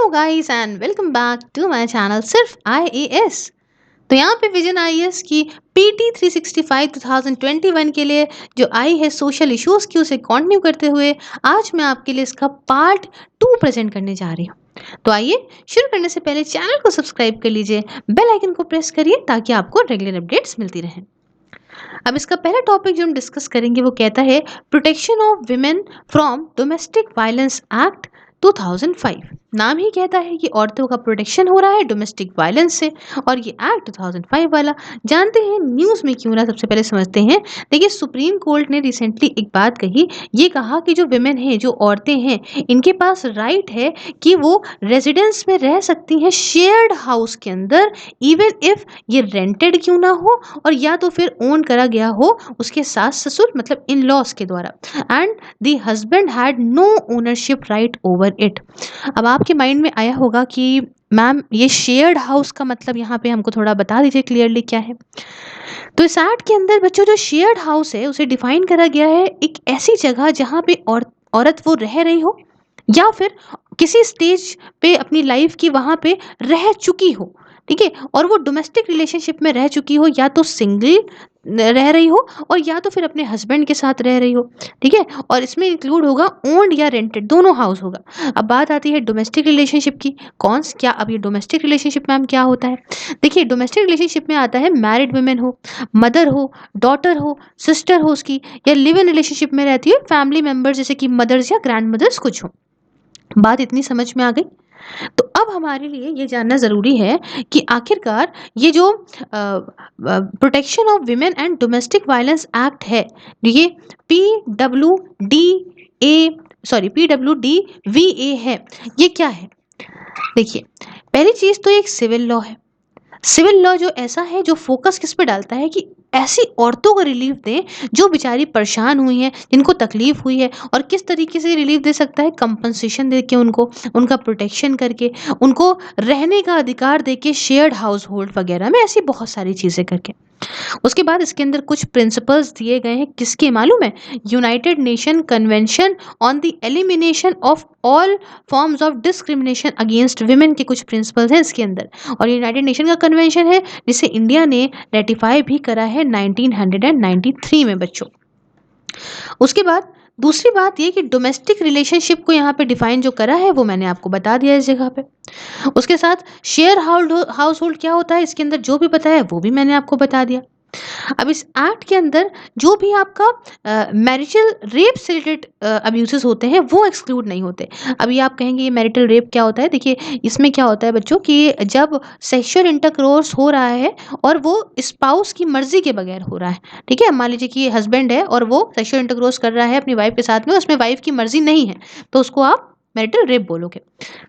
Hello guys and welcome back to my channel Sirf IAS. तो यहाँ पे विजन आईएएस की पीटी 365 2021 के लिए जो आई है सोशल इश्यूज की उसे कंटिन्यू करते हुए आज मैं आपके लिए इसका पार्ट 2 प्रेजेंट करने जा रही हूँ। तो आइए शुरू करने से पहले चैनल को सब्सक्राइब कर लीजिए, बेल आइकन को प्रेस करिए ताकि आपको रेगुलर अपडेट्स मिलती रहें। अब इसका पहला टॉपिक जो हम डिस्कस करेंगे वो कहता है protection of women from domestic violence act 2005। नाम ही कहता है कि औरतों का प्रोटेक्शन हो रहा है डोमेस्टिक वायलेंस से, और ये एक्ट 2005 वाला। जानते हैं न्यूज़ में क्यों ना, सबसे पहले समझते हैं। देखिए, सुप्रीम कोर्ट ने रिसेंटली एक बात कही, ये कहा कि जो विमेन हैं, जो औरतें हैं, इनके पास राइट है कि वो रेजिडेंस में रह सकती हैं शेयर्ड हाउस के अंदर, इवन इफ ये रेंटेड क्यों ना हो और या तो फिर ओन करा गया हो उसके सास ससुर मतलब इन लॉज के द्वारा, and the husband had no ownership right over it. अब आपके माइंड में आया होगा कि मैम ये शेयर्ड हाउस का मतलब यहाँ पे हमको थोड़ा बता दीजिए क्लियरली क्या है। तो इस एक्ट के अंदर बच्चों जो शेयर्ड हाउस है उसे डिफाइन करा गया है एक ऐसी जगह जहाँ पे औरत वो रह रही हो या फिर किसी स्टेज पे अपनी लाइफ की वहां पे रह चुकी हो, ठीक है, और वो डोमेस्टिक रिलेशनशिप में रह चुकी हो, या तो सिंगल रह रही हो और या तो फिर अपने हस्बैंड के साथ रह रही हो, ठीक है। और इसमें इंक्लूड होगा ओन्ड या रेंटेड, दोनों हाउस होगा। अब बात आती है डोमेस्टिक रिलेशनशिप की। कौन क्या अब ये डोमेस्टिक रिलेशनशिप मैम क्या होता है? देखिए, डोमेस्टिक रिलेशनशिप में आता है मैरिड वुमेन हो, मदर हो, डॉटर हो, सिस्टर हो उसकी, या लिव इन रिलेशनशिप में रहती है फैमिली मेंबर्स जैसे कि मदर्स या ग्रैंड मदर्स कुछ हो। बात इतनी समझ में आ गई? तो अब हमारे लिए ये जानना ज़रूरी है कि आखिरकार ये जो protection of women and domestic violence act है, ये P W D A PWDVA है, ये क्या है? देखिए, पहली चीज़ तो एक सिविल लॉ है। सिविल लॉ जो ऐसा है जो फोकस किस पे डालता है कि ऐसी औरतों को रिलीफ दे जो बेचारी परेशान हुई हैं, जिनको तकलीफ हुई है, और किस तरीके से रिलीफ दे सकता है, कंपनसेशन दे के उनको, उनका प्रोटेक्शन करके, उनको रहने का अधिकार दे के, शेयर्ड हाउस होल्ड वगैरह में, ऐसी बहुत सारी चीज़ें करके। उसके बाद इसके अंदर कुछ प्रिंसिपल्स दिए गए हैं, किसके मालूम है? United nation convention on the elimination of all forms of discrimination against women के कुछ प्रिंसिपल्स हैं इसके अंदर। और यूनाइटेड नेशन का कन्वेंशन है जिसे इंडिया ने रेटिफाई भी करा है 1993 में बच्चों। उसके बाद दूसरी बात ये कि डोमेस्टिक रिलेशनशिप को यहाँ पे डिफाइन जो करा है वो मैंने आपको बता दिया इस जगह पे। उसके साथ शेयर हाउस होल्ड क्या होता है इसके अंदर जो भी बताया वो भी मैंने आपको बता दिया। अब इस एक्ट के अंदर जो भी आपका मैरिटल रेप से रिलेटेड अब्यूजेस होते हैं वो एक्सक्लूड नहीं होते। अभी आप कहेंगे ये मैरिटल रेप क्या होता है? देखिए, इसमें क्या होता है बच्चों कि जब सेक्सुअल इंटरकोर्स हो रहा है और वो स्पाउस की मर्जी के बगैर हो रहा है, ठीक है। मान लीजिए कि हस्बैंड है और वो सेक्सुअल इंटरकोर्स कर रहा है अपनी वाइफ के साथ में, उसमें वाइफ की मर्जी नहीं है, तो उसको आप मैरिटल रेप बोलोगे।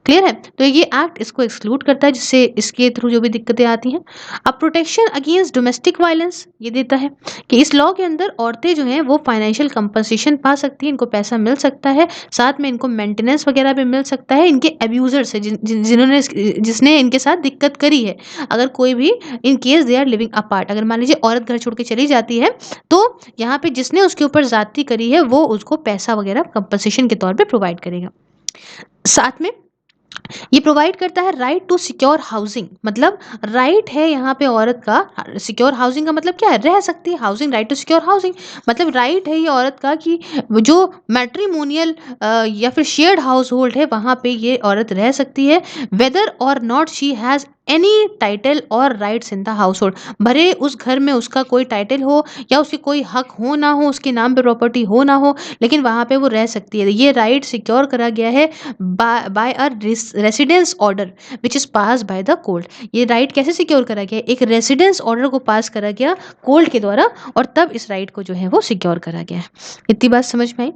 क्लियर है? तो ये एक्ट इसको एक्सक्लूड करता है, जिससे इसके थ्रू जो भी दिक्कतें आती हैं। अब प्रोटेक्शन अगेंस्ट डोमेस्टिक वायलेंस ये देता है कि इस लॉ के अंदर औरतें जो हैं वो फाइनेंशियल कंपनसेशन पा सकती हैं, इनको पैसा मिल सकता है, साथ में इनको मेंटेनेंस वगैरह भी मिल सकता है इनके अब्यूजर से, जिन्होंने जिसने इनके साथ दिक्कत करी है। अगर कोई भी in case they are living apart, अगर मान लीजिए औरत घर छोड़ के चली जाती है तो यहाँ पे जिसने उसके ऊपर ज्यादती करी है वो उसको पैसा वगैरह कंपनसेशन के तौर पे प्रोवाइड करेगा। साथ में ये प्रोवाइड करता है राइट टू सिक्योर हाउसिंग, मतलब राइट है यहाँ पे औरत का। सिक्योर हाउसिंग का मतलब क्या है? रह सकती है। Housing, right to secure housing मतलब राइट है ये औरत का कि जो मैट्रिमोनियल या फिर शेयर्ड हाउस होल्ड है वहाँ पे ये औरत रह सकती है, whether or not she has any title or rights in the household. भरे उस घर में उसका कोई टाइटल हो या उसके कोई हक हो ना हो, उसके नाम पे प्रॉपर्टी हो ना हो, लेकिन वहाँ पे वो रह सकती है। ये राइट सिक्योर करा गया है by a residence order which is pass by the court. ये राइट कैसे सिक्योर करा गया? एक रेसिडेंस ऑर्डर को पास करा गया कोर्ट के द्वारा, और तब इस राइट को जो है वो सिक्योर करा गया है। इतनी बात समझ में आई?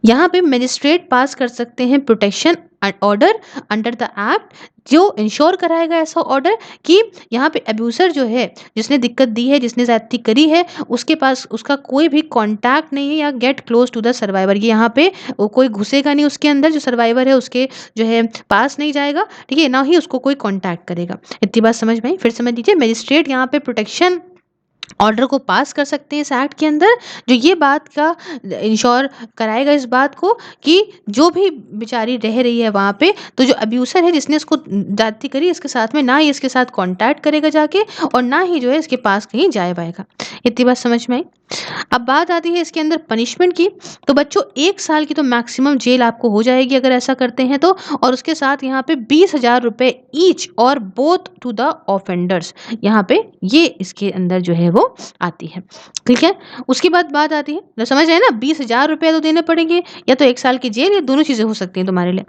यहाँ पे मजिस्ट्रेट पास कर सकते हैं protection order under the act, जो इंश्योर कराएगा ऐसा ऑर्डर कि यहाँ पे अब्यूसर जो है, जिसने दिक्कत दी है, जिसने ज्यादती करी है, उसके पास उसका कोई भी कांटेक्ट नहीं है या get close to the survivor. ये यहाँ पे वो कोई घुसेगा नहीं उसके अंदर, जो सर्वाइवर है उसके जो है पास नहीं जाएगा, ठीक है, ना ही उसको कोई कांटेक्ट करेगा। इतनी बात समझ में आई? फिर समझ लीजिए, मजिस्ट्रेट यहाँ पे प्रोटेक्शन ऑर्डर को पास कर सकते हैं इस एक्ट के अंदर, जो ये बात का इंश्योर कराएगा इस बात को कि जो भी बेचारी रह रही है वहाँ पे, तो जो अब्यूसर है जिसने इसको जाति करी, इसके साथ में ना ही इसके साथ कांटेक्ट करेगा जाके, और ना ही जो है इसके पास कहीं जाए पाएगा। इतनी बात समझ में आई। अब बात आती है इसके अंदर पनिशमेंट की। तो बच्चों 1 साल की तो मैक्सिमम जेल आपको हो जाएगी अगर ऐसा करते हैं तो, और उसके साथ यहाँ पे 20,000 रुपए ईच और बोथ टू द ऑफेंडर्स, यहाँ पे ये इसके अंदर जो है वो आती है। ठीक है? उसके बाद बात आती है, तो समझ रहे हैं ना, 20,000 रुपए तो देने पड़ेंगे, या तो 1 साल की जेल, या दोनों चीज़ें हो सकती हैं तुम्हारे लिए।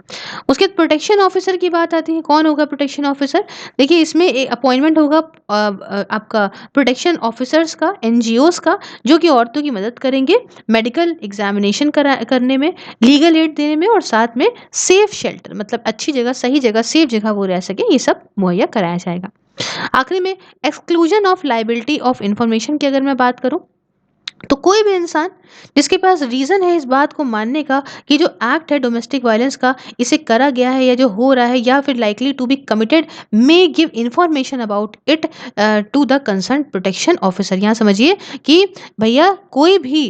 उसके बाद प्रोटेक्शन ऑफिसर की बात आती है। कौन होगा प्रोटेक्शन ऑफिसर? देखिए इसमें अपॉइंटमेंट होगा आपका प्रोटेक्शन ऑफिसर्स का, एनजीओज का, जो कि औरतों की मदद करेंगे मेडिकल एग्जामिनेशन करने में, लीगल एड देने में, और साथ में सेफ शेल्टर, मतलब अच्छी जगह, सही जगह, सेफ जगह वो रह सके, ये सब मुहैया कराया जाएगा। आखिरी में exclusion of liability of information की अगर मैं बात करूं, तो कोई भी इंसान जिसके पास रीजन है इस बात को मानने का कि जो एक्ट है डोमेस्टिक वायलेंस का, इसे करा गया है या जो हो रहा है या फिर likely to be committed, may give information about it to the concern protection officer. यहाँ समझिए कि भैया कोई भी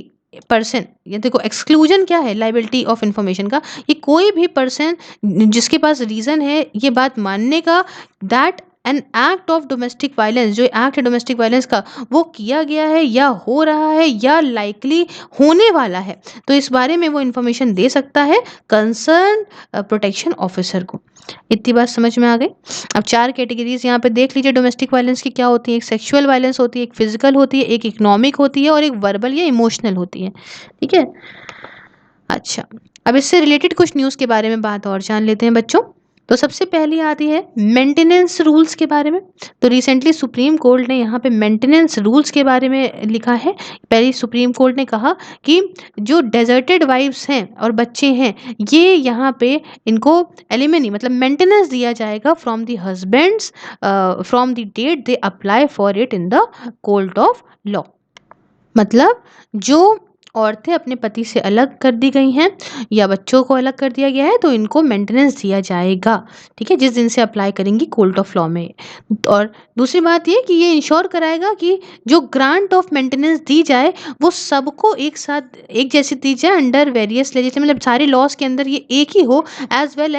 पर्सन, ये देखो एक्सक्लूजन क्या है लाइबिलिटी ऑफ इंफॉर्मेशन का, ये कोई भी पर्सन जिसके पास रीजन है ये बात मानने का that an act of domestic violence, जो एक्ट है डोमेस्टिक वायलेंस का, वो किया गया है या हो रहा है या लाइकली होने वाला है, तो इस बारे में वो इंफॉर्मेशन दे सकता है कंसर्न प्रोटेक्शन ऑफिसर को। इतनी बात समझ में आ गई। अब 4 कैटेगरीज यहाँ पे देख लीजिए डोमेस्टिक वायलेंस की क्या होती है। एक सेक्सुअल वायलेंस होती है, एक फिजिकल होती है, एक इकोनॉमिक होती है, और एक वर्बल या इमोशनल होती है। ठीक है? अच्छा, अब इससे रिलेटेड कुछ न्यूज़ के बारे में बात और जान लेते हैं बच्चों। तो सबसे पहली आती है मेंटेनेंस रूल्स के बारे में। तो रिसेंटली सुप्रीम कोर्ट ने यहाँ पे मेंटेनेंस रूल्स के बारे में लिखा है। पहले सुप्रीम कोर्ट ने कहा कि जो डेजर्टेड वाइफ्स हैं और बच्चे हैं, ये यहाँ पे इनको एलिमनी मतलब मेंटेनेंस दिया जाएगा from the husbands from the date they apply for it in the court of law. मतलब जो औरतें अपने पति से अलग कर दी गई हैं या बच्चों को अलग कर दिया गया है, तो इनको मेंटेनेंस दिया जाएगा। ठीक है? जिस दिन से अप्लाई करेंगी कोर्ट ऑफ लॉ में। और दूसरी बात ये कि ये इंश्योर कराएगा कि जो ग्रांट ऑफ मेंटेनेंस दी जाए वो सबको एक साथ एक जैसी दी जाए अंडर वेरियस लेजिस्लेशन, मतलब सारे लॉज के अंदर ये एक ही हो, as well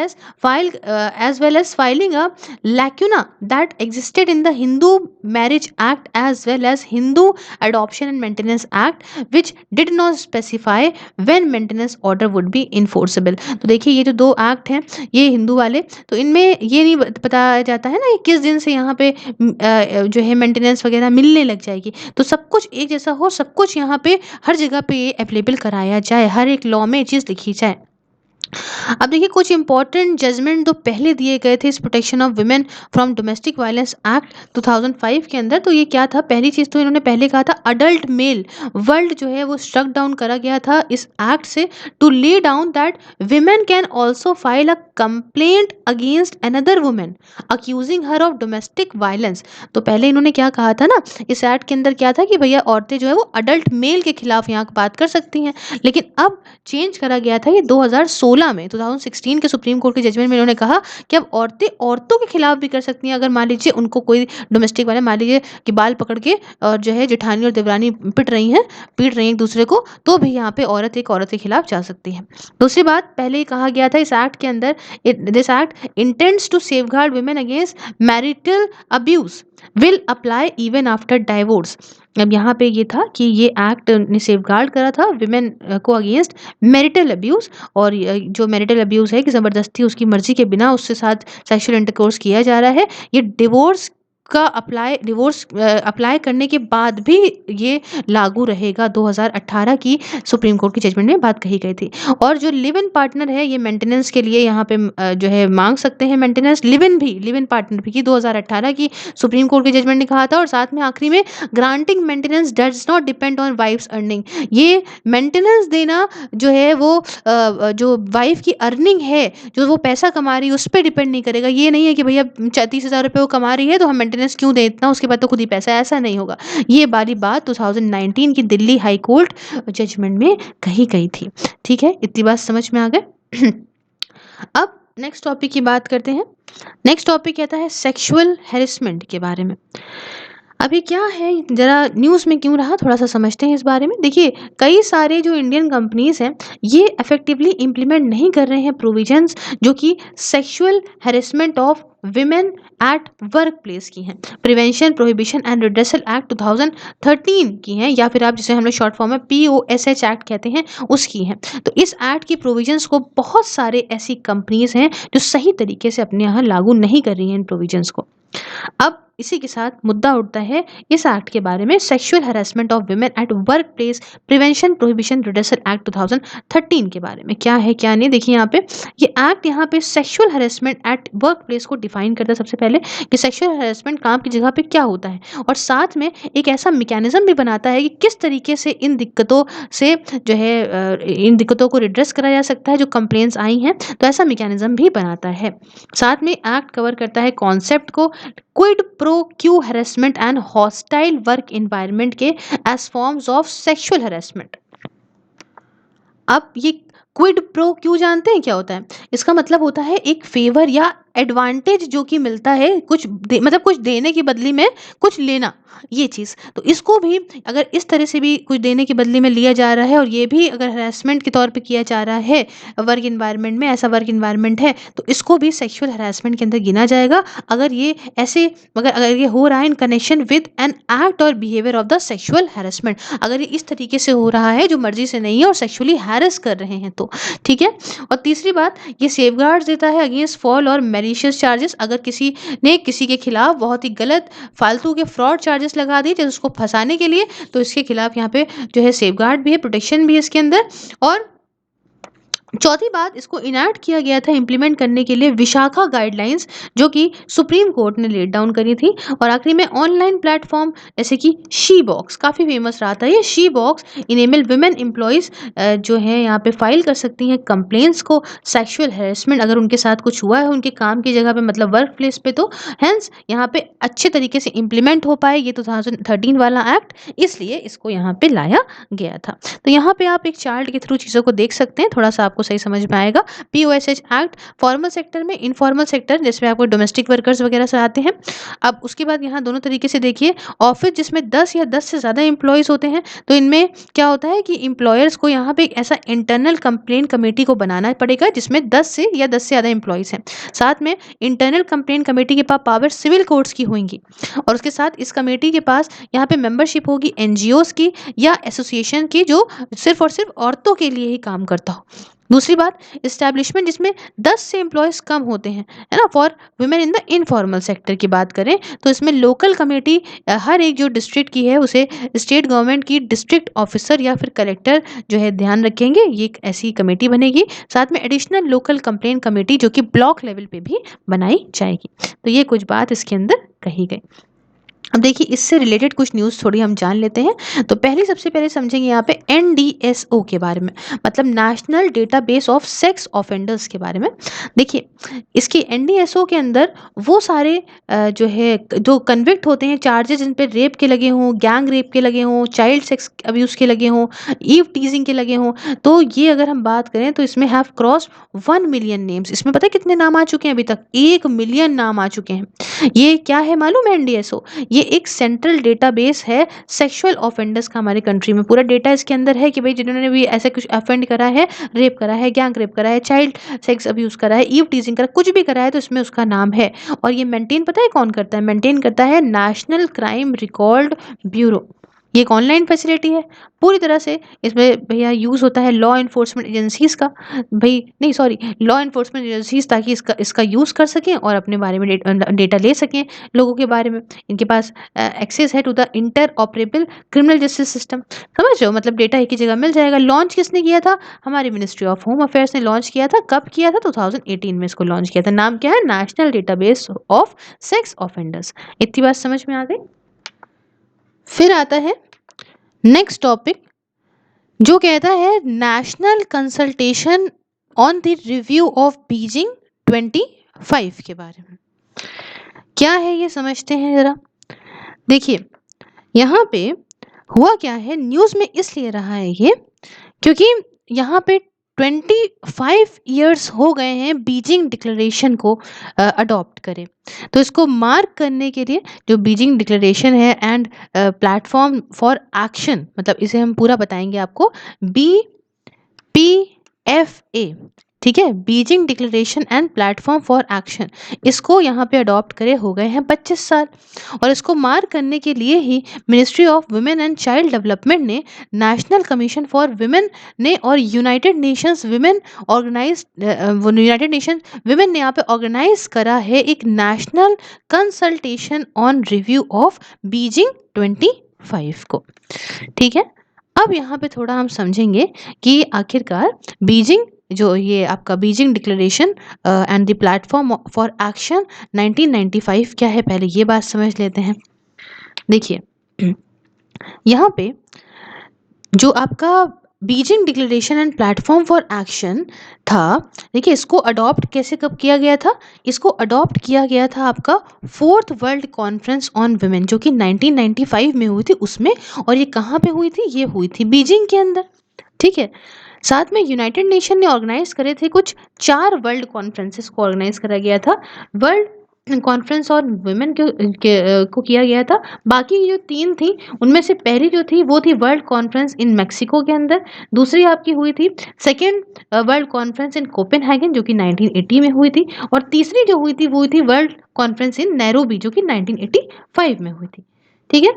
as filing a lacuna that existed in the Hindu Marriage Act as well as Hindu adoption and maintenance act which did not specify when maintenance order would be enforceable। तो देखिए ये जो 2 एक्ट हैं ये हिंदू वाले, तो इनमें ये नहीं बताया जाता है ना कि किस दिन से यहाँ पे जो है मेंटेनेंस वगैरह मिलने लग जाएगी। तो सब कुछ एक जैसा हो, सब कुछ यहाँ पे हर जगह पे ये अवेलेबल कराया जाए, हर एक लॉ में ये चीज़ लिखी जाए। अब देखिए कुछ इंपॉर्टेंट जजमेंट तो पहले दिए गए थे इस protection of women from domestic violence act 2005 के अंदर। तो ये क्या था? पहली चीज़ तो इन्होंने पहले कहा था अडल्ट मेल वर्ल्ड जो है वो स्ट्रक डाउन करा गया था इस एक्ट से, to lay down that women can also file a complaint against another women accusing her of domestic violence. तो पहले इन्होंने क्या कहा था ना, इस एक्ट के अंदर क्या था कि भैया औरतें जो है वो अडल्ट मेल के खिलाफ यहाँ बात कर सकती हैं, लेकिन अब चेंज करा गया था ये 2016 में, 2016 के सुप्रीम कोर्ट के जजमेंट में इन्होंने कहा कि अब औरतें औरतों के खिलाफ भी कर सकती हैं। अगर मान लीजिए उनको कोई डोमेस्टिक वाले मान लीजिए कि बाल पकड़ के और जो है जेठानी और देवरानी पीट रही हैं एक दूसरे को, तो भी यहाँ पे औरत एक औरत के खिलाफ जा सकती है। दूसरी बात, पहले ही कहा गया था इस एक्ट के अंदर, this act intends to safeguard women against marital abuse will apply even after divorce. अब यहाँ पे ये था कि ये एक्ट ने सेफगार्ड करा था विमेन को अगेंस्ट मैरिटल अब्यूज़, और जो मैरिटल अब्यूज़ है कि ज़बरदस्ती उसकी मर्ज़ी के बिना उससे साथ सेक्सुअल इंटरकोर्स किया जा रहा है, ये डिवोर्स अप्लाई करने के बाद भी ये लागू रहेगा। 2018 की सुप्रीम कोर्ट की जजमेंट में बात कही गई थी। और जो लिव इन पार्टनर है ये मेंटेनेंस के लिए यहाँ पे जो है मांग सकते हैं मेंटेनेंस, लिव इन पार्टनर भी की 2018 की सुप्रीम कोर्ट की जजमेंट ने कहा था। और साथ में आखिरी में granting maintenance does not depend on wife's earning, ये मेंटेनेंस देना जो है वो जो वाइफ की अर्निंग है, जो वो पैसा कमा रही है उस पर डिपेंड नहीं करेगा। ये नहीं है कि भैया 30,000 रुपये वो कमा रही है तो हम मेंटेनेंस क्यों दें इतना, उसके बाद तो खुद ही पैसा, ऐसा नहीं होगा। ये वाली बात 2019 की दिल्ली हाई कोर्ट जजमेंट में कही गई थी। ठीक है? इतनी बात समझ में आ गए। अब नेक्स्ट टॉपिक की बात करते हैं। नेक्स्ट टॉपिक कहता है सेक्सुअल हैरेसमेंट के बारे में। अब ये क्या है, ज़रा न्यूज़ में क्यों रहा, थोड़ा-सा समझते हैं इस बारे में। देखिए, कई सारे जो इंडियन कंपनीज़ हैं, ये इफ़ेक्टिवली इम्प्लीमेंट नहीं कर रहे हैं प्रोविजंस जो कि sexual harassment of women at work place की हैं। Prevention, prohibition and redressal act 2013 की हैं, या फिर आप जिसे हम लोग शॉर्ट फॉर्म में पीओएसएच एक्ट कहते हैं, उसकी हैं। तो इस एक्ट की प्रोविजंस को बहुत सारे ऐसी कंपनीज़ हैं, जो सही तरीके से अपने यहाँ लागू नहीं कर रही हैं इन प्रोविजंस को। अब इसी के साथ मुद्दा उठता है इस एक्ट के बारे में, sexual harassment of women at work place prevention prohibition redressal act 2013 के बारे में। क्या है क्या नहीं, देखिए यहाँ पे ये एक्ट यहाँ पे sexual harassment at work place को डिफाइन करता है सबसे पहले, कि सेक्सुअल हैरेसमेंट काम की जगह पे क्या होता है, और साथ में एक ऐसा मैकेनिज्म भी बनाता है कि किस तरीके से इन दिक्कतों से जो है इन दिक्कतों को रिड्रेस करा जा सकता है जो कंप्लेंट्स आई हैं, तो ऐसा मैकेनिज्म भी बनाता है। साथ में एक्ट कवर करता है कॉन्सेप्ट को quid pro quo harassment and hostile work environment के as forms of sexual harassment. अब ये क्विड प्रो क्यू जानते हैं क्या होता है? इसका मतलब होता है एक फेवर या एडवांटेज जो कि मिलता है, मतलब कुछ देने की बदली में कुछ लेना, ये चीज़। तो इसको भी अगर इस तरह से भी कुछ देने की बदले में लिया जा रहा है, और ये भी अगर हरासमेंट के तौर पे किया जा रहा है वर्क एनवायरनमेंट में, ऐसा वर्क एनवायरनमेंट है, तो इसको भी सेक्सुअल हरासमेंट के अंदर गिना जाएगा, अगर ये ऐसे अगर ये हो रहा है in connection with an act or behaviour of the sexual harassment. अगर ये इस तरीके से हो रहा है जो मर्जी से नहीं है और सेक्सुअली हैरेस कर रहे हैं तो, ठीक है। और तीसरी बात, ये सेफगार्ड्स देता है अगेंस्ट फॉल और मैलिशियस चार्जेस। अगर किसी ने किसी के खिलाफ बहुत ही गलत फालतू के फ्रॉड चार्जेस लगा दिए उसको फंसाने के लिए, तो इसके खिलाफ यहाँ पे जो है सेफगार्ड भी है, प्रोटेक्शन भी है इसके अंदर। और चौथी बात, इसको इनैक्ट किया गया था इम्प्लीमेंट करने के लिए विशाखा गाइडलाइंस, जो कि सुप्रीम कोर्ट ने लेट डाउन करी थी। और आखिरी में ऑनलाइन प्लेटफॉर्म जैसे कि शी बॉक्स, काफ़ी फेमस रहा था ये she box, enable women employees जो है यहाँ पे फाइल कर सकती हैं कंप्लेंट्स को, सेक्सुअल हैरेसमेंट अगर उनके साथ कुछ हुआ है उनके काम की जगह पे, मतलब वर्क प्लेस पे, तो हेंस यहाँ पे अच्छे तरीके से इम्प्लीमेंट हो पाए ये 2013 वाला एक्ट, इसलिए इसको यहाँ पे लाया गया था। तो यहाँ पे आप एक चार्ट के थ्रू चीज़ों को देख सकते हैं, थोड़ा सा आपको सही समझ में आएगा। पीओएसएच एक्ट फॉर्मल सेक्टर में, इनफॉर्मल सेक्टर जिसमें आपको डोमेस्टिक वर्कर्स वगैरह से आते हैं। अब उसके बाद यहाँ दोनों तरीके से देखिए, ऑफिस जिसमें 10 या 10 से ज़्यादा एम्प्लॉयज़ होते हैं, तो इनमें क्या होता है कि एम्प्लॉयर्स को यहाँ पे एक ऐसा इंटरनल कंप्लेंट कमेटी को बनाना पड़ेगा जिसमें 10 से या 10 से ज़्यादा एम्प्लॉयज़ हैं। साथ में इंटरनल कंप्लेंट कमेटी के पास पावर सिविल कोर्ट्स की होंगी, और उसके साथ इस कमेटी के पास यहाँ पे मेंबरशिप होगी एनजीओज की या एसोसिएशन की, जो सिर्फ और सिर्फ औरतों के लिए ही काम करता हो। दूसरी बात, इस्टेब्लिशमेंट जिसमें 10 से एम्प्लॉयज कम होते हैं, है ना, for women in the informal sector की बात करें तो इसमें लोकल कमेटी हर एक जो डिस्ट्रिक्ट की है उसे स्टेट गवर्नमेंट की डिस्ट्रिक्ट ऑफिसर या फिर कलेक्टर जो है ध्यान रखेंगे, ये एक ऐसी कमेटी बनेगी। साथ में एडिशनल लोकल कंप्लेंट कमेटी जो कि ब्लॉक लेवल पे भी बनाई जाएगी। तो ये कुछ बात इसके अंदर कही गई। अब देखिए, इससे रिलेटेड कुछ न्यूज़ थोड़ी हम जान लेते हैं। तो सबसे पहले समझेंगे यहाँ पे एनडीएसओ के बारे में, मतलब national database of sex offenders के बारे में। देखिए, इसके एनडीएसओ के अंदर वो सारे जो है जो कन्विक्ट होते हैं, चार्जेस जिन पे रेप के लगे हों, गैंग रेप के लगे हों, चाइल्ड सेक्स अब्यूज़ के लगे हों, ईव टीजिंग के लगे हों, तो ये अगर हम बात करें तो इसमें हैव क्रॉस 1 मिलियन नेम्स। इसमें पता है कितने नाम आ चुके हैं अभी तक? 1 मिलियन नाम आ चुके हैं। ये क्या है मालूम है एनडीएसओ? ये एक सेंट्रल डेटाबेस है सेक्सुअल ऑफेंडर्स का हमारे कंट्री में। पूरा डेटा इसके अंदर है कि भाई जिन्होंने भी ऐसा कुछ ऑफेंड करा है, रेप करा है, गैंग रेप करा है, चाइल्ड सेक्स अब्यूज करा है, ईव टीजिंग करा, कुछ भी करा है, तो इसमें उसका नाम है। और ये मेंटेन पता है कौन करता है? मेंटेन करता है नेशनल क्राइम रिकॉर्ड ब्यूरो। ये एक ऑनलाइन फैसिलिटी है पूरी तरह से। इसमें भैया यूज़ होता है लॉ इन्फोर्समेंट एजेंसीज़ का, भाई नहीं सॉरी, लॉ इन्फोर्समेंट एजेंसीज़, ताकि इसका यूज़ कर सकें और अपने बारे में डेटा ले सकें लोगों के बारे में। इनके पास एक्सेस है to the interoperable criminal justice system. समझ रहे हो, मतलब डेटा एक ही जगह मिल जाएगा। लॉन्च किसने किया था? हमारी मिनिस्ट्री ऑफ होम अफेयर्स ने लॉन्च किया था। कब किया था? 2018 में इसको लॉन्च किया था। नाम क्या है? National database of sex offenders. इतनी बात समझ में आ गई। फिर आता है नेक्स्ट टॉपिक, जो कहता है national consultation on the review of Beijing 25 के बारे में। क्या है ये समझते हैं जरा। देखिए, यहाँ पे हुआ क्या है, न्यूज़ में इसलिए रहा है ये क्योंकि यहाँ पे 25 ईयर्स हो गए हैं बीजिंग डिक्लेरेशन को अडॉप्ट करे। तो इसको मार्क करने के लिए जो बीजिंग डिक्लेरेशन है एंड प्लेटफॉर्म फॉर एक्शन, मतलब इसे हम पूरा बताएंगे आपको, BPFA, ठीक है, Beijing declaration and platform for action, इसको यहाँ पे अडॉप्ट करे हो गए हैं 25 साल। और इसको मार्क करने के लिए ही Ministry of Women and Child Development ने, नेशनल कमीशन फॉर वुमेन ने और United Nations Women organise United Nation Women ने यहाँ पे ऑर्गेनाइज करा है एक national consultation on review of Beijing 25 को। ठीक है, अब यहाँ पे थोड़ा हम समझेंगे कि आखिरकार बीजिंग, जो ये आपका Beijing declaration and the platform for action 1995 क्या है, पहले ये बात समझ लेते हैं। देखिए यहाँ पे जो आपका Beijing declaration and platform for action था, देखिए इसको अडॉप्ट कैसे कब किया गया था, इसको अडॉप्ट किया गया था आपका 4th world conference on women जो कि 1995 में हुई थी उसमें। और ये कहाँ पे हुई थी, ये हुई थी बीजिंग के अंदर। ठीक है, साथ में यूनाइटेड नेशन ने ऑर्गेनाइज करे थे कुछ 4 वर्ल्ड कॉन्फ्रेंसेस को ऑर्गेनाइज करा गया था। वर्ल्ड कॉन्फ्रेंस ऑन वुमेन को किया गया था। बाकी जो 3 थी उनमें से पहली जो थी वो थी वर्ल्ड कॉन्फ्रेंस इन मेक्सिको के अंदर, दूसरी आपकी हुई थी second world conference in Copenhagen जो कि 1980 में हुई थी, और तीसरी जो हुई थी वो हुई थी वर्ल्ड कॉन्फ्रेंस इन नैरोबी जो कि 1985 में हुई थी। ठीक है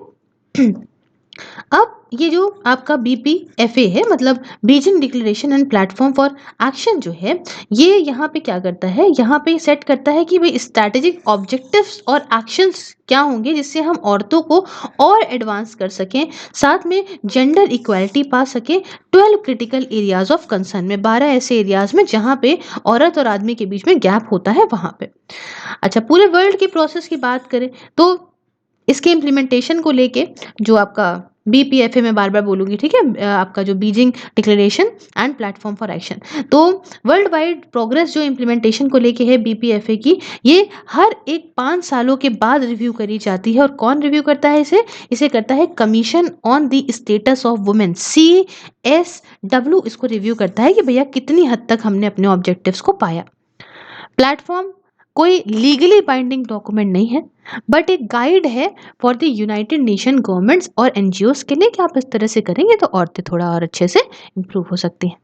अब ये जो आपका BPFA है, मतलब Beijing declaration and platform for action जो है, ये यहाँ पे क्या करता है, यहाँ पे सेट करता है कि भाई स्ट्रैटेजिक ऑब्जेक्टिव्स और एक्शंस क्या होंगे जिससे हम औरतों को और एडवांस कर सकें, साथ में जेंडर इक्वालिटी पा सकें 12 क्रिटिकल एरियाज ऑफ कंसर्न में, 12 ऐसे एरियाज में जहाँ पे औरत और आदमी के बीच में गैप होता है वहाँ पे। अच्छा, पूरे वर्ल्ड के प्रोसेस की बात करें तो इसके इम्प्लीमेंटेशन को लेके जो आपका BPFA में बार बार बोलूंगी, ठीक है, आपका जो Beijing declaration and platform for action, तो वर्ल्ड वाइड प्रोग्रेस जो इम्प्लीमेंटेशन को लेके है BPFA की, ये हर एक 5 सालों के बाद रिव्यू करी जाती है। और कौन रिव्यू करता है इसे करता है commission on the status of women, CSW इसको रिव्यू करता है कि भैया कितनी हद तक हमने अपने ऑब्जेक्टिव्स को पाया। प्लेटफॉर्म कोई लीगली बाइंडिंग डॉक्यूमेंट नहीं है, बट एक गाइड है for the United nation governments और NGOs के लिए कि आप इस तरह से करेंगे तो औरतें थोड़ा और अच्छे से इम्प्रूव हो सकती हैं।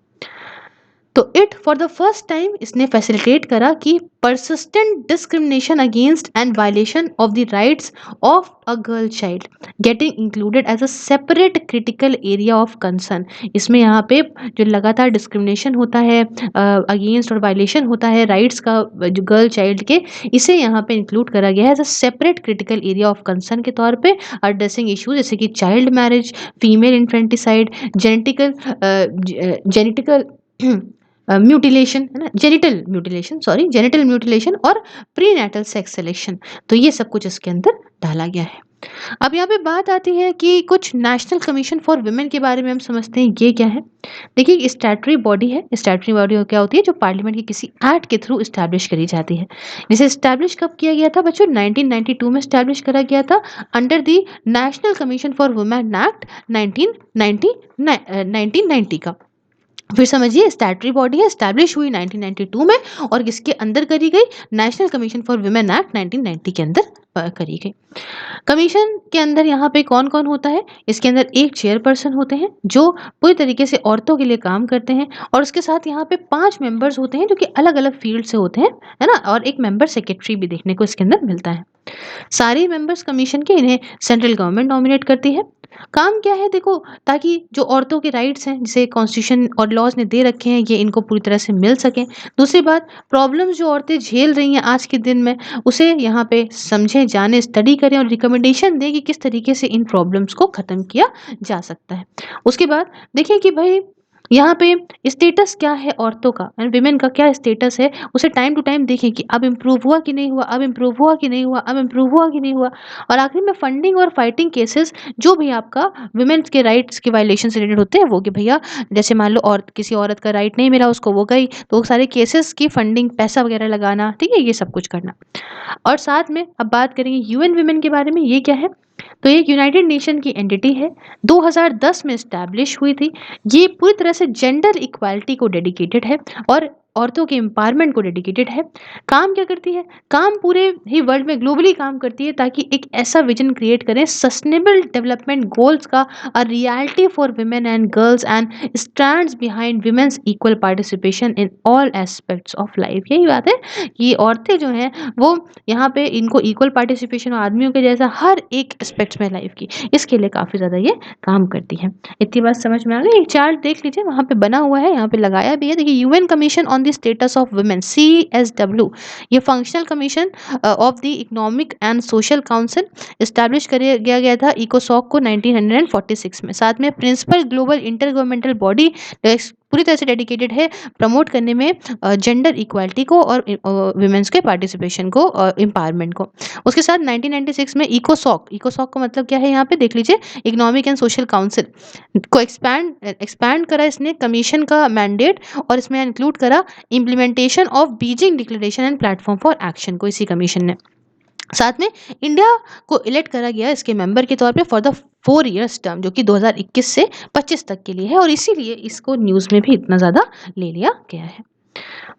तो it for the first time इसने फैसिलिटेट करा कि persistent discrimination against and violation of the rights of a girl child getting included as a separate critical area of concern. इसमें यहाँ पे जो लगातार डिस्क्रिमिनेशन होता है अगेंस्ट और वायलेशन होता है राइट्स का जो गर्ल चाइल्ड के, इसे यहाँ पे इंक्लूड करा गया है as a separate critical area of concern के तौर पे, एड्रेसिंग इशू जैसे कि child marriage, female infanticide, genetical mutilation, है ना, जेनिटल म्यूटिलेशन और प्रीनेटल सेक्स सिलेक्शन। तो ये सब कुछ इसके अंदर डाला गया है। अब यहाँ पे बात आती है कि कुछ नेशनल कमीशन फॉर वुमेन के बारे में हम समझते हैं ये क्या है। देखिए स्टैट्यूटरी बॉडी है, स्टैट्यूटरी बॉडी क्या होती है, जो पार्लियामेंट के किसी एक्ट के थ्रू इस्टेब्लिश करी जाती है। जिसे इस्टेब्लिश कब किया गया था बच्चों, 1992 में इस्टेब्लिश करा गया था under the national Commission for women act 1990 का। फिर समझिए स्टैट्यूटरी बॉडी है, एस्टैब्लिश हुई 1992 में और किसके अंदर करी गई, national Commission for women act 1990 के अंदर करी गई। कमीशन के अंदर यहाँ पे कौन कौन होता है, इसके अंदर एक चेयरपर्सन होते हैं जो पूरी तरीके से औरतों के लिए काम करते हैं, और उसके साथ यहाँ पे 5 मेंबर्स होते हैं जो कि अलग अलग फील्ड से होते हैं, है ना, और एक मेंबर सेक्रेटरी भी देखने को इसके अंदर मिलता है। सारे मेंबर्स कमीशन के, इन्हें सेंट्रल गवर्नमेंट नॉमिनेट करती है। काम क्या है देखो, ताकि जो औरतों के राइट्स हैं जिसे कॉन्स्टिट्यूशन और लॉज ने दे रखे हैं ये इनको पूरी तरह से मिल सकें। दूसरी बात, प्रॉब्लम्स जो औरतें झेल रही हैं आज के दिन में उसे यहाँ पे समझें, जाने, स्टडी करें और रिकमेंडेशन दें कि किस तरीके से इन प्रॉब्लम्स को ख़त्म किया जा सकता है। उसके बाद देखिए कि भाई यहाँ पे स्टेटस क्या है औरतों का, विमेन का क्या स्टेटस है, उसे टाइम टू टाइम देखें कि अब इम्प्रूव हुआ कि नहीं हुआ, अब इम्प्रूव हुआ कि नहीं हुआ, अब इम्प्रूव हुआ कि नहीं हुआ। और आखिर में फंडिंग और फाइटिंग केसेस जो भी आपका वुमेन्स के राइट्स के वायलेशन से रिलेटेड होते हैं वो, कि भैया जैसे मान लो और किसी औरत का राइट नहीं मिला उसको, वो गई तो वो सारे केसेस की फंडिंग, पैसा वगैरह लगाना, ठीक है, ये सब कुछ करना। और साथ में अब बात करेंगे UN वुमेन के बारे में, ये क्या है। तो ये एक यूनाइटेड नेशन की एंटिटी है, 2010 में एस्टैब्लिश हुई थी। ये पूरी तरह से जेंडर इक्वालिटी को डेडिकेटेड है और औरतों के एम्पावरमेंट को डेडिकेटेड है। काम क्या करती है? काम पूरे ही वर्ल्ड में ग्लोबली काम करती है ताकि एक ऐसा विजन क्रिएट करें सस्टेनेबल डेवलपमेंट गोल्स का, a reality for women and girls and stands behind women's equal participation in all aspects of life. यही बात है कि औरतें जो हैं वो यहाँ पे इनको इक्वल पार्टिसिपेशन और आदमियों के जैसा हर एक एस्पेक्ट्स में लाइफ की, इसके लिए काफ़ी ज़्यादा ये काम करती है। इतनी बात समझ में आ गई? एक चार्ट देख लीजिए, वहाँ पे बना हुआ है, यहाँ पे लगाया भी है। देखिए, UN commission on the status of women, CSW, ये functional commission of the economic and social council establish किया गया था इकोसॉक को 1946 में। साथ में principal global intergovernmental body पूरी तरह से डेडिकेटेड है प्रमोट करने में जेंडर इक्वालिटी को और वुमेन्स के पार्टिसिपेशन को और एम्पावरमेंट को। उसके साथ 1996 में इकोसॉक, इकोसॉक का मतलब क्या है यहाँ पे देख लीजिए, इकोनॉमिक एंड सोशल काउंसिल को एक्सपैंड करा इसने कमीशन का मैंडेट, और इसमें इंक्लूड करा implementation of Beijing declaration and platform for action को इसी कमीशन ने। साथ में इंडिया को इलेक्ट करा गया इसके मेंबर के तौर पे फॉर द 4 इयर्स टर्म, जो कि 2021 से 25 तक के लिए है, और इसीलिए इसको न्यूज़ में भी इतना ज़्यादा ले लिया गया है।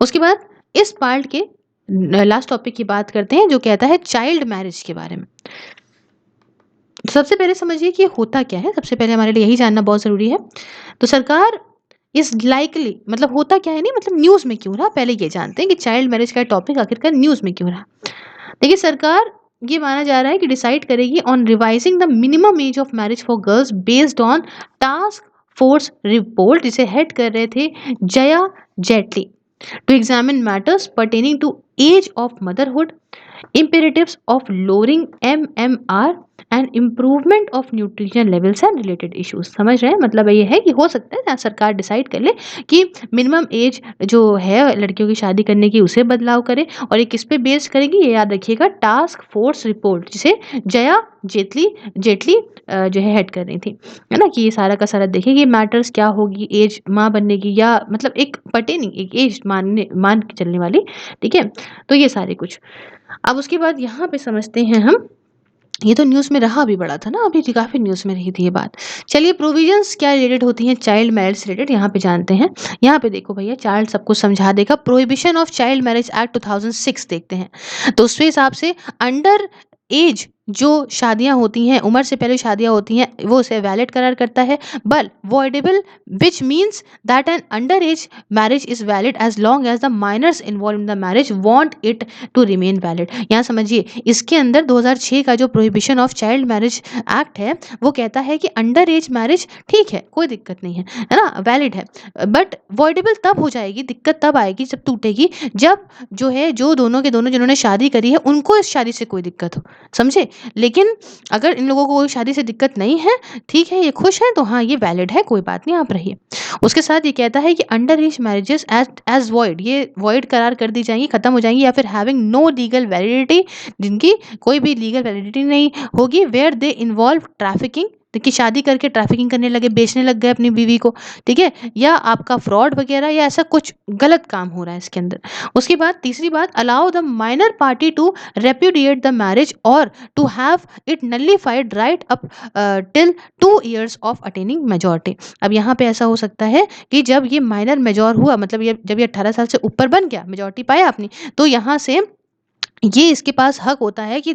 उसके बाद इस पार्ट के लास्ट टॉपिक की बात करते हैं, जो कहता है चाइल्ड मैरिज के बारे में। सबसे पहले समझिए कि होता क्या है, सबसे पहले हमारे लिए यही जानना बहुत ज़रूरी है। तो सरकार इज़ लाइकली, मतलब होता क्या है, नहीं मतलब न्यूज़ में क्यों रहा, पहले ये जानते हैं कि चाइल्ड मैरिज का टॉपिक आखिरकार न्यूज़ में क्यों रहा। देखिए, सरकार ये माना जा रहा है कि डिसाइड करेगी on revising the minimum age of marriage for girls based on task force report, जिसे हेड कर रहे थे Jaya Jaitley, to examine matters pertaining to age of motherhood, imperatives of lowering MMR and improvement of nutrition levels and related issues। समझ रहे हैं? मतलब ये है कि हो सकता है सरकार डिसाइड कर ले कि मिनिमम एज जो है लड़कियों की शादी करने की उसे बदलाव करे, और ये किस पे बेस्ड करेगी, ये याद रखिएगा, टास्क फोर्स रिपोर्ट, जिसे जया जेटली जेटली जो है हेड कर रही थी, है ना, कि ये सारा का सारा देखिए कि मैटर्स क्या होगी, एज माँ बनने की, या मतलब एक पर्टेनिंग एक एज मान के चलने वाली, ठीक है। तो ये सारे कुछ, अब उसके बाद यहाँ पे समझते हैं हम, ये तो न्यूज़ में रहा भी बड़ा था ना, अभी काफ़ी न्यूज़ में रही थी ये बात। चलिए, प्रोविजंस क्या रिलेटेड होती हैं चाइल्ड मैरिज से रिलेटेड, यहाँ पे जानते हैं। यहाँ पे देखो भैया, चार्ट सबको समझा देगा। Prohibition of child marriage act 2006 देखते हैं, तो उसके हिसाब से अंडर एज जो शादियां होती हैं, उम्र से पहले शादियां होती हैं, वो उसे वैलिड करार करता है। बल voidable, which means that an under age marriage is valid as long as the minors involve in the marriage want it to remain valid. यहाँ समझिए, इसके अंदर 2006 का जो prohibition of child marriage act है, वो कहता है कि अंडर एज मैरिज ठीक है, कोई दिक्कत नहीं है ना, वैलिड है, बट वॉइडेबल तब हो जाएगी, दिक्कत तब आएगी, जब टूटेगी, जब जो है जो दोनों के दोनों जिन्होंने शादी करी है उनको इस शादी से कोई दिक्कत हो, समझे। लेकिन अगर इन लोगों को कोई शादी से दिक्कत नहीं है, ठीक है, ये खुश हैं, तो हाँ ये वैलिड है, कोई बात नहीं, आप रहिए। उसके साथ ये कहता है कि under age marriages as void, ये वॉइड करार कर दी जाएंगी, खत्म हो जाएंगी, या फिर हैविंग नो लीगल वैलिडिटी, जिनकी कोई भी लीगल वैलिडिटी नहीं होगी, वेयर दे इन्वॉल्व ट्रैफिकिंग, देखिए शादी करके ट्रैफिकिंग करने लगे, बेचने लग गए अपनी बीवी को, ठीक है, या आपका फ्रॉड वगैरह या ऐसा कुछ गलत काम हो रहा है इसके अंदर। उसके बाद तीसरी बात, allow the minor party to repudiate the marriage और to have it nullified right up till 2 years of attaining majority. अब यहाँ पे ऐसा हो सकता है कि जब ये माइनर मेजोर हुआ, मतलब ये जब ये 18 साल से ऊपर बन गया, मेजोरिटी पाया अपनी, तो यहाँ से ये इसके पास हक होता है कि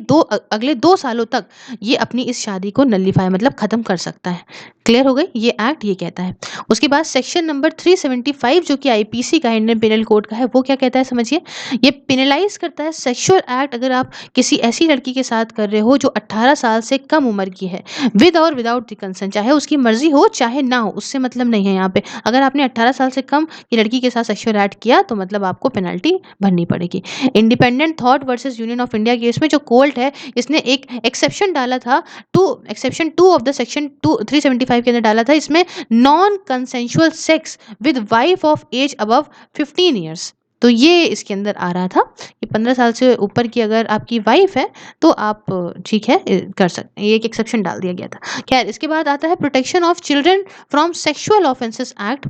अगले 2 सालों तक ये अपनी इस शादी को नलिफाई, मतलब खत्म कर सकता है। क्लियर हो गई, ये एक्ट ये कहता है। उसके बाद सेक्शन नंबर 375 जो कि आईपीसी का, इंडियन पेनल कोड का है, वो क्या कहता है समझिए, ये पेनलाइज करता है सेक्सुअल एक्ट अगर आप किसी ऐसी लड़की के साथ कर रहे हो जो 18 साल से कम उम्र की है, विद और विदाउट द कंसेंट, चाहे उसकी मर्जी हो चाहे ना हो, उससे मतलब नहीं है यहाँ पे। अगर आपने 18 साल से कम की लड़की के साथ सेक्सुअल एक्ट किया तो मतलब आपको पेनल्टी भरनी पड़ेगी। Independent thought versus union of India case में जो कोर्ट है, इसने एक एक्सेप्शन डाला था, एक्सेप्शन 2 ऑफ द सेक्शन 375 के अंदर डाला था, इसमें non consensual sex with wife of age above 15 years, तो ये इसके अंदर आ रहा था कि 15 साल से ऊपर की अगर आपकी वाइफ है तो आप ठीक है कर सकते हैं, ये एक एक्सेप्शन डाल दिया गया था। खैर इसके बाद आता है protection of children from sexual offences act,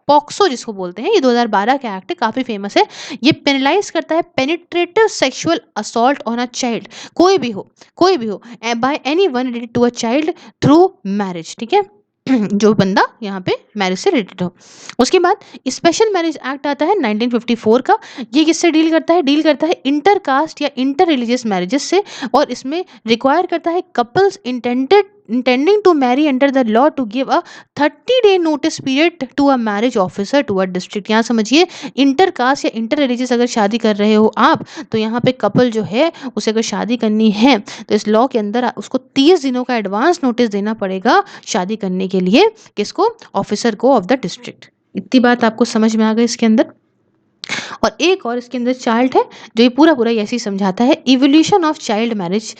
POCSO जिसको बोलते हैं, ये 2012 का एक्ट है, काफ़ी फेमस है। ये पेनलाइज करता है penetrative sexual assault on a child, कोई भी हो, कोई भी हो, by anyone related to a child through marriage, ठीक है जो बंदा यहाँ पे मैरिज से रिलेटेड हो। उसके बाद स्पेशल मैरिज एक्ट आता है 1954 का। ये किससे डील करता है? डील करता है इंटर कास्ट या इंटर रिलीजियस मैरिजेस से, और इसमें रिक्वायर करता है couples intending to marry under the law to give a 30-day notice period to a marriage officer to a district। यहाँ समझिए, इंटर कास्ट या इंटर रिलीजियस अगर शादी कर रहे हो आप, तो यहाँ पे कपल जो है उसे अगर शादी करनी है तो इस लॉ के अंदर उसको 30 दिनों का एडवांस नोटिस देना पड़ेगा शादी करने के लिए। किसको? ऑफिसर को ऑफ द डिस्ट्रिक्ट। इतनी बात आपको समझ में आ गई इसके अंदर। और एक और इसके अंदर चार्ट है जो ये पूरा पूरा ऐसे ही समझाता है evolution of child marriage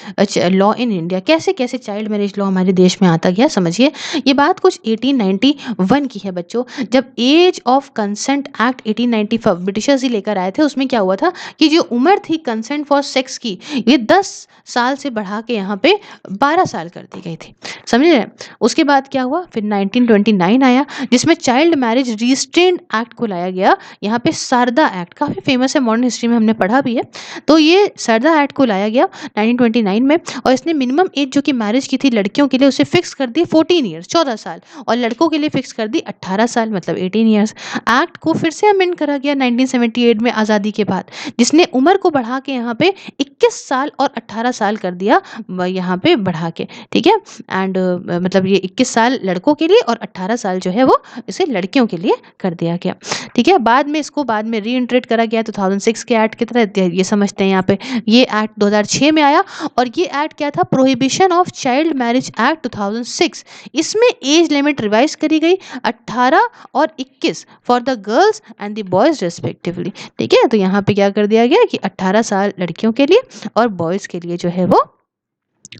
law in India, कैसे कैसे चाइल्ड मैरिज लॉ हमारे देश में आता गया। समझिए, ये बात कुछ 1891 की है बच्चों, जब age of consent act 1895 Britishers ही लेकर आए थे। उसमें क्या हुआ था कि जो उम्र थी कंसेंट फॉर सेक्स की, ये 10 साल से बढ़ा के यहाँ पे 12 साल कर दी गई थी, समझ रहे हैं। उसके बाद क्या हुआ, फिर 1929 आया जिसमें चाइल्ड मैरिज रिस्ट्रेंट एक्ट को लाया गया। यहाँ पे शारदा एक्ट काफ़ी फेमस है, मॉडर्न हिस्ट्री में हमने पढ़ा भी है। तो ये शारदा एक्ट को लाया गया 1929 में, और इसने मिनिमम एज जो कि मैरिज की थी लड़कियों के लिए उसे फिक्स कर दी 14 ईयर्स 14 साल, और लड़कों के लिए फिक्स कर दी 18 साल मतलब 18 ईयर्स। एक्ट को फिर से अमेंड करा गया 1978 में आज़ादी के बाद, जिसने उम्र को बढ़ा के यहाँ पे 21 साल और 18 साल कर दिया, यहाँ पे बढ़ा के, ठीक है। एंड मतलब ये 21 साल लड़कों के लिए और 18 साल जो है वो इसे लड़कियों के लिए कर दिया गया, ठीक है। बाद में इसको बाद में रीइंट्रेट करा गया 2006 के एक्ट की तरह, ये समझते हैं यहाँ पे। ये एक्ट 2006 में आया, और ये एक्ट क्या था? Prohibition of child marriage act 2006। इसमें एज लिमिट रिवाइज करी गई 18 और 21 for the girls and the boys respectively, ठीक है। तो यहाँ पे क्या कर दिया गया कि 18 साल लड़कियों के लिए और बॉयज़ के लिए जो है वो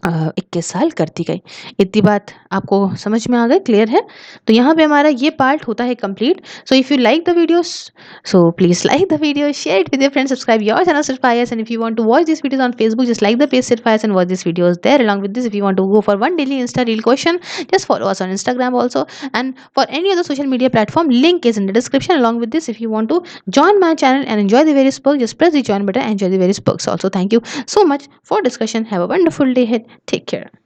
21 साल कर दी गई। इतनी बात आपको समझ में आ गई, क्लियर है। तो यहाँ पे हमारा ये पार्ट होता है complete. So if you like the videos, so please like the video, share it with your friends, subscribe your channel Sirf IAS, and if you want to watch this videos on Facebook just like the page Sirf IAS and watch this videos there. Along with this, if you want to go for one daily insta reel question, just follow us on Instagram also, and for any other social media platform, link is in the description. Along with this, if you want to join my channel and enjoy the various perks, just press the join button and enjoy the various perks also. Thank you so much for discussion. Have a wonderful day ahead. Take care.